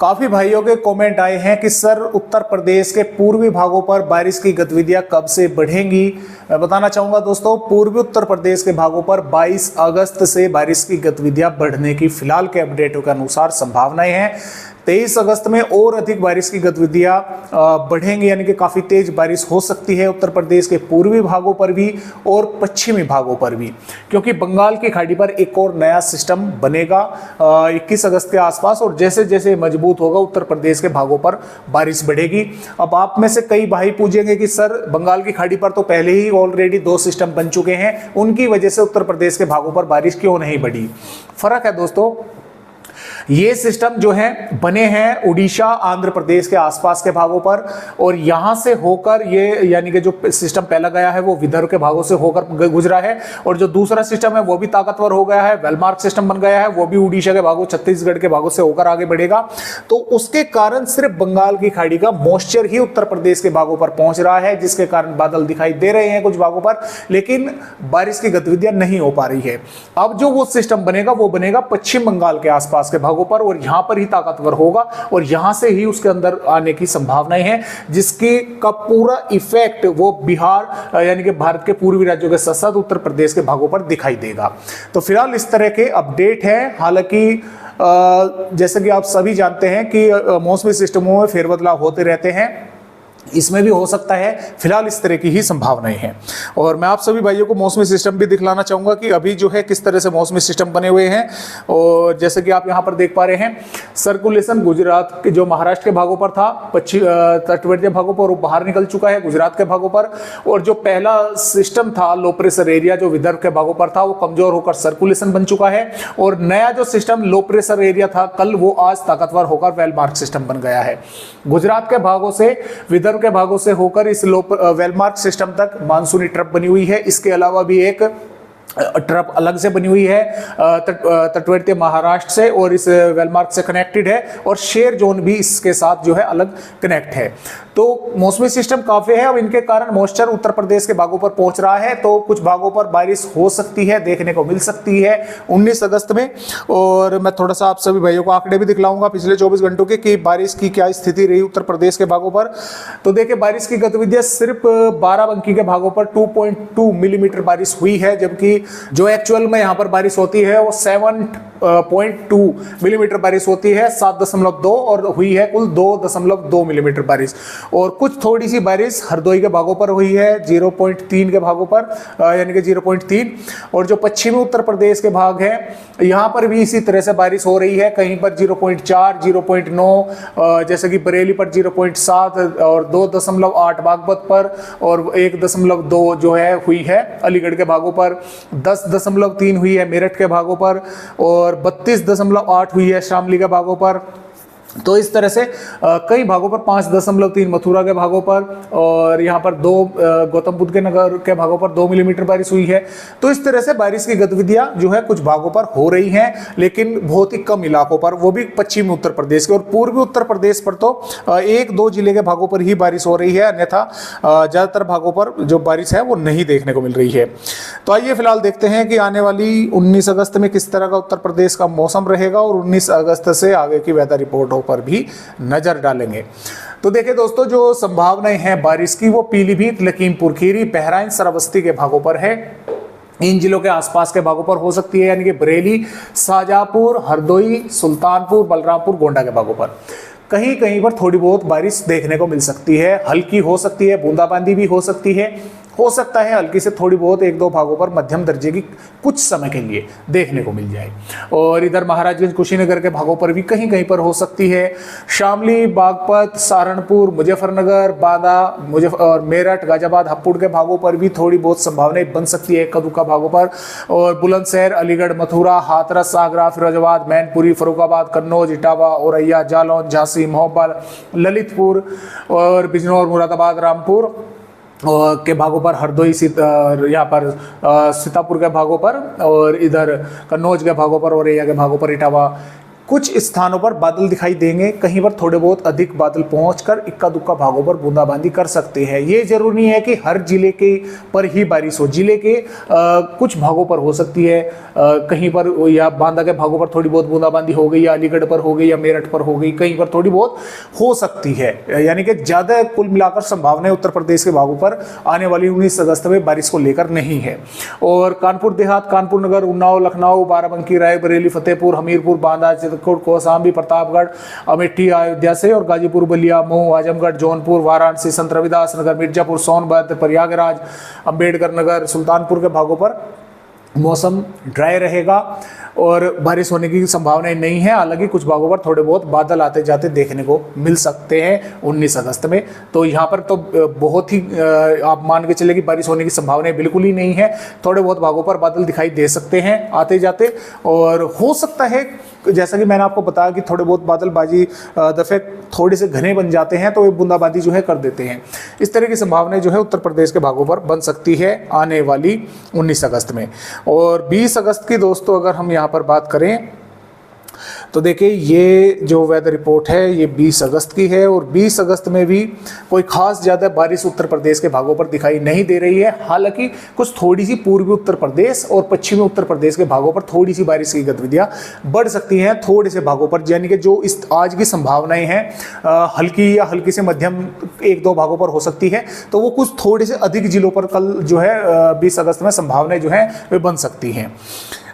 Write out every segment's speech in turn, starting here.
काफी भाइयों के कमेंट आए हैं कि सर उत्तर प्रदेश के पूर्वी भागों पर बारिश की गतिविधियां कब से बढ़ेंगी। मैं बताना चाहूंगा दोस्तों, पूर्वी उत्तर प्रदेश के भागों पर 22 अगस्त से बारिश की गतिविधियां बढ़ने की फिलहाल के अपडेटों के अनुसार संभावनाएं हैं। 23 अगस्त में और अधिक बारिश की गतिविधियां बढ़ेंगी, यानी कि काफी तेज बारिश हो सकती है उत्तर प्रदेश के पूर्वी भागों पर भी और पश्चिमी भागों पर भी, क्योंकि बंगाल की खाड़ी पर एक और नया सिस्टम बनेगा 21 अगस्त के आसपास, और जैसे जैसे मजबूत होगा उत्तर प्रदेश के भागों पर बारिश बढ़ेगी। अब आप में से कई भाई पूछेंगे कि सर बंगाल की खाड़ी पर तो पहले ही ऑलरेडी 2 सिस्टम बन चुके हैं, उनकी वजह से उत्तर प्रदेश के भागों पर बारिश क्यों नहीं बढ़ी। फर्क है दोस्तों, ये सिस्टम जो है बने हैं उड़ीसा आंध्र प्रदेश के आसपास के भागों पर, और यहां से होकर ये यानी कि जो सिस्टम पहला गया है वो विदर्भ के भागों से होकर गुजरा है, और जो दूसरा सिस्टम है वो भी ताकतवर हो गया है, वेलमार्क सिस्टम बन गया है, वो भी उड़ीसा के भागों छत्तीसगढ़ के भागों से होकर आगे बढ़ेगा। तो उसके कारण सिर्फ बंगाल की खाड़ी का मॉइस्चर ही उत्तर प्रदेश के भागों पर पहुंच रहा है, जिसके कारण बादल दिखाई दे रहे हैं कुछ भागों पर, लेकिन बारिश की गतिविधियां नहीं हो पा रही है। अब जो वो सिस्टम बनेगा वो बनेगा पश्चिम बंगाल के आसपास के भागों पर, और यहां पर ही ताकतवर होगा, और यहां से ही उसके अंदर आने की संभावनाएं हैं, जिसकी का पूरा इफेक्ट वो बिहार यानी कि भारत के पूर्वी राज्यों के साथ साथ उत्तर प्रदेश के भागों पर दिखाई देगा। तो फिलहाल इस तरह के अपडेट हैं। हालांकि जैसे कि आप सभी जानते हैं कि मौसमी सिस्टमों में फेरबदलाव होते रहते हैं, इसमें भी हो सकता है। फिलहाल इस तरह की ही संभावनाएं हैं, और मैं आप सभी भाइयों को मौसमी सिस्टम भी दिखलाना चाहूंगा कि अभी जो है किस तरह से मौसमी सिस्टम बने हुए हैं। और जैसे कि आप यहां पर देख पा रहे हैं, सर्कुलेशन गुजरात के जो महाराष्ट्र के भागों पर था, पश्चिम तटवर्तीय भागों पर वो बाहर निकल चुका है गुजरात के भागों पर, और जो पहला सिस्टम था लो प्रेशर एरिया जो विदर्भ के भागों पर था वो कमजोर होकर सर्कुलेशन बन चुका है, और नया जो सिस्टम लो प्रेशर एरिया था कल वो आज ताकतवर होकर वेलमार्क सिस्टम बन गया है। गुजरात के भागों से विदर्भ के भागों से होकर इस वेलमार्क सिस्टम तक मानसूनी ट्रप बनी हुई है। इसके अलावा भी एक ट्रप अलग से बनी हुई है तटवर्तीय महाराष्ट्र से, और इस वेलमार्क से कनेक्टेड है, और शेर जोन भी इसके साथ जो है अलग कनेक्ट है। तो मौसमी सिस्टम काफी है। अब इनके कारण मॉइस्चर उत्तर प्रदेश के भागों पर पहुंच रहा है, तो कुछ भागों पर बारिश हो सकती है, देखने को मिल सकती है 19 अगस्त में। और मैं थोड़ा सा आप सभी भाइयों को आंकड़े भी दिखलाऊंगा पिछले 24 घंटों के कि बारिश की क्या स्थिति रही उत्तर प्रदेश के भागों पर। तो देखिए, बारिश की गतिविधियां सिर्फ बाराबंकी के भागों पर 2.2 मिलीमीटर बारिश हुई है, जबकि जो एक्चुअल में यहां पर बारिश होती है वो 7.2 मिलीमीटर बारिश होती है, 7.2, और हुई है कुल 2.2 मिलीमीटर बारिश। और कुछ थोड़ी सी बारिश हरदोई के भागों पर हुई है 0.3 के भागों पर, यानी कि 0.3। और जो पश्चिमी उत्तर प्रदेश के भाग हैं यहां पर भी इसी तरह से बारिश हो रही है, कहीं पर 0.4, 0.9, जैसे कि बरेली पर 0.7, और 2.8 बागपत पर, और 1.2 जो है हुई है अलीगढ़ के भागों पर, 10.3 हुई है मेरठ के भागों पर, और 32.8 हुई है शामली के भागों पर। तो इस तरह से कई भागों पर 5.3 मथुरा के भागों पर, और यहाँ पर 2 गौतम बुद्ध के नगर के भागों पर 2 मिलीमीटर बारिश हुई है। तो इस तरह से बारिश की गतिविधियां जो है कुछ भागों पर हो रही हैं, लेकिन बहुत ही कम इलाकों पर, वो भी पश्चिमी उत्तर प्रदेश के, और पूर्वी उत्तर प्रदेश पर तो 1-2 जिले के भागों पर ही बारिश हो रही है, अन्यथा ज्यादातर भागों पर जो बारिश है वो नहीं देखने को मिल रही है। तो आइए फिलहाल देखते हैं कि आने वाली 19 अगस्त में किस तरह का उत्तर प्रदेश का मौसम रहेगा, और 19 अगस्त से आगे की वेदर रिपोर्टों पर भी नजर डालेंगे। तो देखिए दोस्तों, जो संभावनाएं हैं बारिश की वो पीलीभीत, लखीमपुर खीरी, बहराइच, श्रावस्ती के भागों पर है। इन जिलों के आसपास के भागों पर हो सकती है, यानी कि बरेली, शाहजहांपुर, हरदोई, सुल्तानपुर, बलरामपुर, गोंडा के भागों पर कहीं कहीं पर थोड़ी बहुत बारिश देखने को मिल सकती है। हल्की हो सकती है, बूंदाबांदी भी हो सकती है, हो सकता है हल्की से थोड़ी बहुत 1-2 भागों पर मध्यम दर्जे की कुछ समय के लिए देखने को मिल जाए। और इधर महाराजगंज कुशीनगर के भागों पर भी कहीं कहीं पर हो सकती है। शामली, बागपत, सहारनपुर, मुजफ्फरनगर, बांदा, और मेरठ, गाजियाबाद, हापुड़ के भागों पर भी थोड़ी बहुत संभावनाएं बन सकती है इक्का दुक्का भागों पर। और बुलंदशहर, अलीगढ़, मथुरा, हाथरस, आगरा, फिरोजाबाद, मैनपुरी, फर्रुखाबाद, कन्नौज, इटावा, औरैया, जालौन, झांसी, महोबा, ललितपुर, और बिजनौर, मुरादाबाद, रामपुर के भागों पर, हरदोई, यहाँ पर सीतापुर के भागों पर, और इधर कन्नौज के भागों पर, औरैया के भागों पर, इटावा कुछ स्थानों पर बादल दिखाई देंगे, कहीं पर थोड़े बहुत अधिक बादल पहुंचकर इक्का दुक्का भागों पर बूंदाबांदी कर सकते हैं। ये जरूरी नहीं है कि हर जिले के पर ही बारिश हो, जिले के कुछ भागों पर हो सकती है, कहीं पर या बांदा के भागों पर थोड़ी बहुत बूंदाबांदी हो गई, या अलीगढ़ पर हो गई, या मेरठ पर हो गई, कहीं पर थोड़ी बहुत हो सकती है। यानी कि ज्यादा कुल मिलाकर संभावना उत्तर प्रदेश के भागों पर आने वाली 19 अगस्त में बारिश को लेकर नहीं है। और कानपुर देहात, कानपुर नगर, उन्नाव, लखनऊ, बाराबंकी, रायबरेली, फतेहपुर, हमीरपुर, बांदा, चित्रकूट, कौशाम्बी, प्रतापगढ़, अमेठी, अयोध्या से और गाजीपुर, बलिया, मऊ, आजमगढ़, जौनपुर, वाराणसी, संत रविदास नगर, मिर्जापुर, सोनभद्र, प्रयागराज, अंबेडकर नगर, सुल्तानपुर के भागों पर मौसम ड्राई रहेगा और बारिश होने की संभावनाएं नहीं है। हालांकि कुछ भागों पर थोड़े बहुत बादल आते जाते देखने को मिल सकते हैं 19 अगस्त में। तो यहाँ पर तो बहुत ही आप मान के चले कि बारिश होने की संभावनाएं बिल्कुल ही नहीं है। थोड़े बहुत भागों पर बादल दिखाई दे सकते हैं आते जाते, और हो सकता है जैसा कि मैंने आपको बताया कि थोड़े बहुत बादल बाजी दफे थोड़े से घने बन जाते हैं तो वे बूंदाबांदी जो है कर देते हैं। इस तरह की संभावनाएं जो है उत्तर प्रदेश के भागों पर बन सकती है आने वाली 19 अगस्त में। और 20 अगस्त की दोस्तों अगर हम यहाँ पर बात करें तो देखिए ये जो वेदर रिपोर्ट है ये 20 अगस्त की है, और 20 अगस्त में भी कोई खास ज़्यादा बारिश उत्तर प्रदेश के भागों पर दिखाई नहीं दे रही है। हालांकि कुछ थोड़ी सी पूर्वी उत्तर प्रदेश और पश्चिमी उत्तर प्रदेश के भागों पर थोड़ी सी बारिश की गतिविधियां बढ़ सकती हैं थोड़े से भागों पर, यानी कि जो इस आज की संभावनाएं हैं हल्की या हल्की से मध्यम 1-2 भागों पर हो सकती है, तो वो कुछ थोड़े से अधिक जिलों पर कल जो है 20 अगस्त में संभावनाएं जो है वे बन सकती हैं।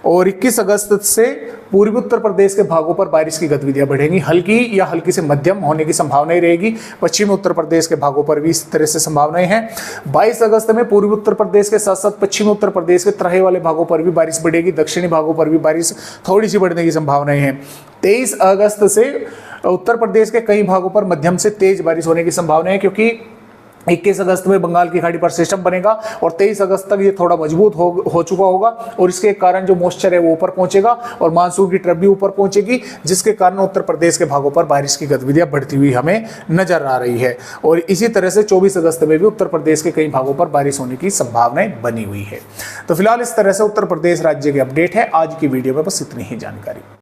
और 21 अगस्त से पूर्वी उत्तर प्रदेश के भागों पर बारिश की गतिविधियां बढ़ेंगी, हल्की या हल्की से मध्यम होने की संभावनाएं रहेगी। पश्चिमी उत्तर प्रदेश के भागों पर भी इस तरह से संभावनाएं हैं। 22 अगस्त में पूर्वी उत्तर प्रदेश के साथ साथ पश्चिमी उत्तर प्रदेश के तराई वाले भागों पर भी बारिश बढ़ेगी, दक्षिणी भागों पर भी बारिश थोड़ी सी बढ़ने की संभावनाएं हैं। 23 अगस्त से उत्तर प्रदेश के कई भागों पर मध्यम से तेज बारिश होने की संभावना है, क्योंकि 21 अगस्त में बंगाल की खाड़ी पर सिस्टम बनेगा और 23 अगस्त तक ये थोड़ा मजबूत हो चुका होगा, और इसके कारण जो मॉइस्चर है वो ऊपर पहुंचेगा और मानसून की ट्रफ भी ऊपर पहुंचेगी, जिसके कारण उत्तर प्रदेश के भागों पर बारिश की गतिविधियां बढ़ती हुई हमें नजर आ रही है। और इसी तरह से 24 अगस्त में भी उत्तर प्रदेश के कई भागों पर बारिश होने की संभावनाएं बनी हुई है। तो फिलहाल इस तरह से उत्तर प्रदेश राज्य की अपडेट है। आज की वीडियो में बस इतनी ही जानकारी।